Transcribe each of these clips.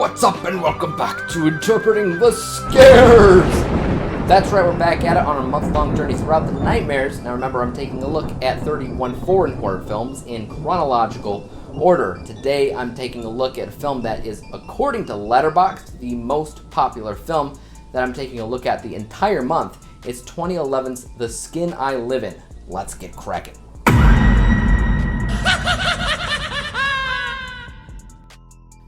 what's up and welcome back to Interpreting the Scares! That's right, we're back at it on a month-long journey throughout the nightmares. Now remember, I'm taking a look at 31 foreign horror films in chronological order. Today, I'm taking a look at a film that is, according to Letterboxd, the most popular film that I'm taking a look at the entire month. It's 2011's The Skin I Live In. Let's get cracking.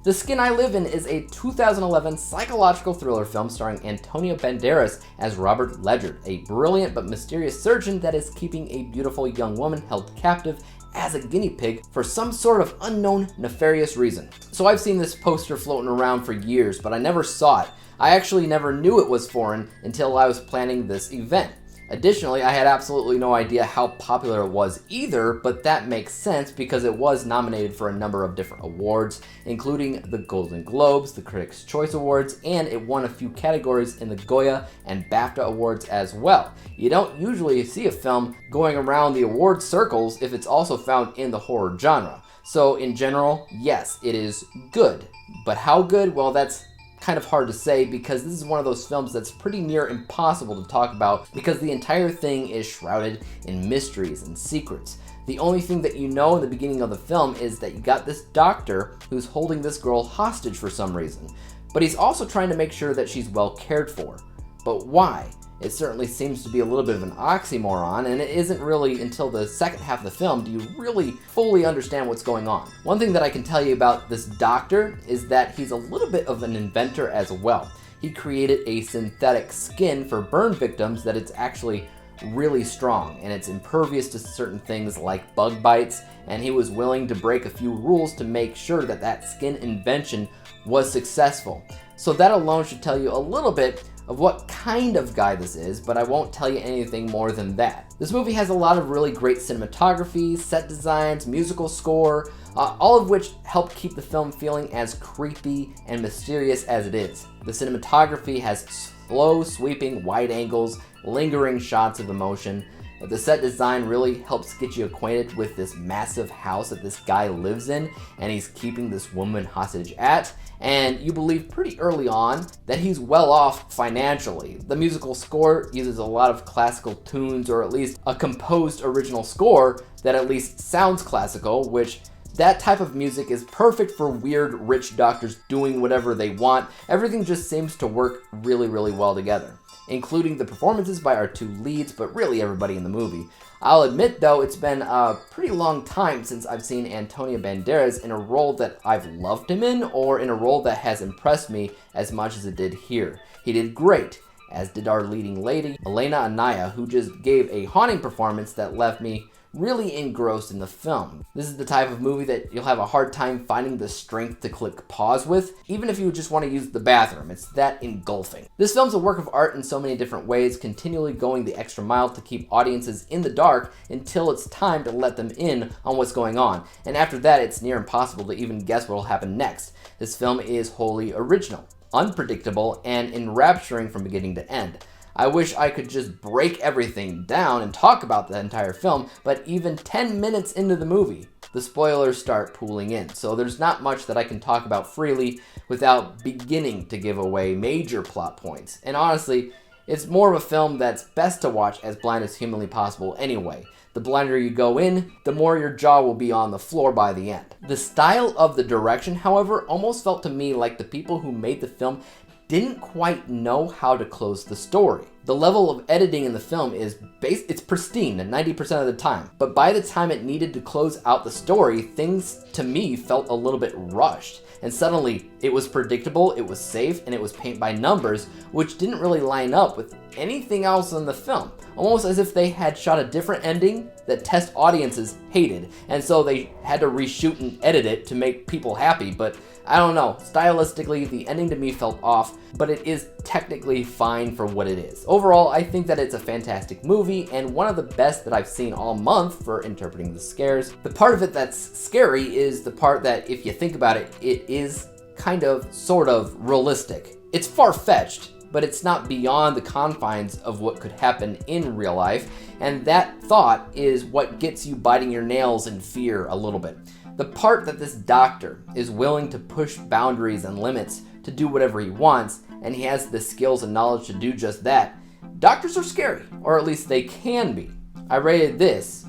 The Skin I Live In is a 2011 psychological thriller film starring Antonio Banderas as Robert Ledyard, a brilliant but mysterious surgeon that is keeping a beautiful young woman held captive as a guinea pig for some sort of unknown nefarious reason. So I've seen this poster floating around for years, but I never saw it. I actually never knew it was foreign until I was planning this event. Additionally, I had absolutely no idea how popular it was either, but that makes sense because it was nominated for a number of different awards, including the Golden Globes, the Critics' Choice Awards, and it won a few categories in the Goya and BAFTA Awards as well. You don't usually see a film going around the award circles if it's also found in the horror genre. So in general, yes, it is good. But how good? Well, that's kind of hard to say because this is one of those films that's pretty near impossible to talk about because the entire thing is shrouded in mysteries and secrets. The only thing that you know in the beginning of the film is that you got this doctor who's holding this girl hostage for some reason, but he's also trying to make sure that she's well cared for. But why? It certainly seems to be a little bit of an oxymoron, and it isn't really until the second half of the film do you really fully understand what's going on. One thing that I can tell you about this doctor is that he's a little bit of an inventor as well. He created a synthetic skin for burn victims that it's actually really strong, and it's impervious to certain things like bug bites, and he was willing to break a few rules to make sure that that skin invention was successful. So that alone should tell you a little bit of what kind of guy this is, but I won't tell you anything more than that. This movie has a lot of really great cinematography, set designs, musical score, all of which help keep the film feeling as creepy and mysterious as it is. The cinematography has slow, sweeping, wide angles, lingering shots of emotion. The set design really helps get you acquainted with this massive house that this guy lives in and he's keeping this woman hostage at, and you believe pretty early on that he's well off financially. The musical score uses a lot of classical tunes, or at least a composed original score that at least sounds classical, which that type of music is perfect for weird rich doctors doing whatever they want. Everything just seems to work really, really well together, including the performances by our two leads, but really everybody in the movie. I'll admit though, it's been a pretty long time since I've seen Antonio Banderas in a role that I've loved him in, or in a role that has impressed me as much as it did here. He did great, as did our leading lady, Elena Anaya, who just gave a haunting performance that left me really engrossed in the film. This is the type of movie that you'll have a hard time finding the strength to click pause with, even if you just want to use the bathroom. It's that engulfing. This film's a work of art in so many different ways, continually going the extra mile to keep audiences in the dark until it's time to let them in on what's going on. And after that, it's near impossible to even guess what will happen next. This film is wholly original, unpredictable, and enrapturing from beginning to end. I wish I could just break everything down and talk about the entire film, but even 10 minutes into the movie, the spoilers start pooling in. So there's not much that I can talk about freely without beginning to give away major plot points. And honestly, it's more of a film that's best to watch as blind as humanly possible anyway. The blinder you go in, the more your jaw will be on the floor by the end. The style of the direction, however, almost felt to me like the people who made the film didn't quite know how to close the story. The level of editing in the film is it's pristine 90% of the time, but by the time it needed to close out the story, things to me felt a little bit rushed. And suddenly it was predictable, it was safe, and it was paint by numbers, which didn't really line up with anything else in the film. Almost as if they had shot a different ending that test audiences hated, and so they had to reshoot and edit it to make people happy. But I don't know, stylistically the ending to me felt off, but it is technically fine for what it is. Overall, I think that it's a fantastic movie and one of the best that I've seen all month for interpreting the scares. The part of it that's scary is the part that, if you think about it, it is kind of sort of realistic. It's far-fetched, but it's not beyond the confines of what could happen in real life, and that thought is what gets you biting your nails in fear a little bit. The part that this doctor is willing to push boundaries and limits to do whatever he wants, and he has the skills and knowledge to do just that. Doctors are scary, or at least they can be. I rated this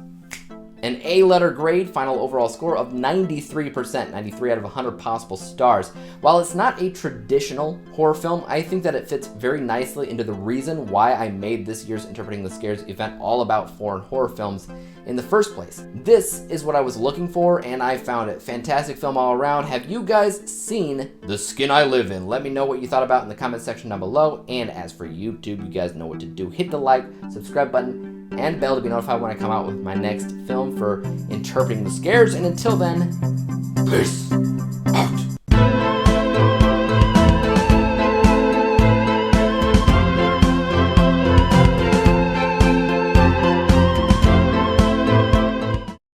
an A-letter grade, final overall score of 93%, 93 out of 100 possible stars. While it's not a traditional horror film, I think that it fits very nicely into the reason why I made this year's Interpreting the Scares event all about foreign horror films in the first place. This is what I was looking for, and I found it. Fantastic film all around. Have you guys seen The Skin I Live In? Let me know what you thought about in the comment section down below. And as for YouTube, you guys know what to do. Hit the like, subscribe button, and bell to be notified when I come out with my next film for Interpreting the Scares. And until then, peace!